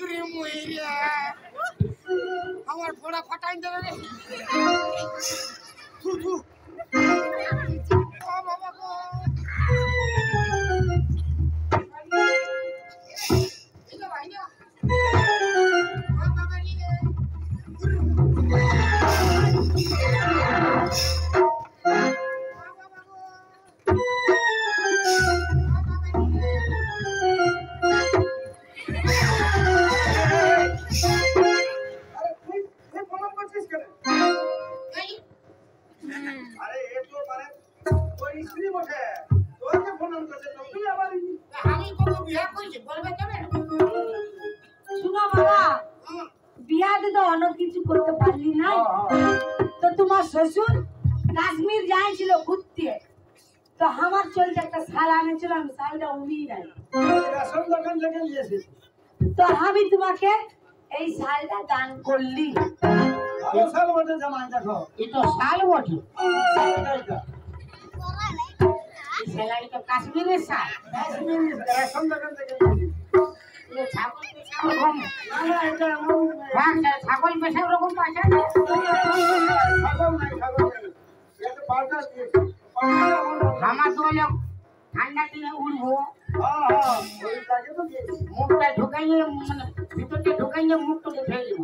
উরে মইরা আমার ফোড়া ফাটাই দেবে রে থু থু ও বাবা গো এটা ভাই না ও বাবা রে শ্বশুর কাশ্মীর যাইছিল ঘুরতে তো আমার চলতে একটা শাল আনেছিল আমি শালটা উড়িয়ে নাই রেশন দোকান থেকে নিয়েছি তো আমি তোমাকে এই শালটা দান করলি ভালো শাল বটে জামাই দেখো এই তো শাল বটে এইটা এই শালাই তো কাশ্মীরের শাল কাশ্মীরি রেশন দোকান থেকে নিয়েছি ছাগল পেশা ওরকম না না এটা এমন ছাগল পেশা ওরকম পাশা ছাগল নাই এটা পাল্টা দিয়েছি আমার তো হলো ঠান্ডা দিনে উড়বো হ্যাঁ ওইটাকে তো দিয়েছি মুখটা ঢুকাইয়ে মানে ভিতরটা ঢুকাইয়ে মুখটা উঠে দেবো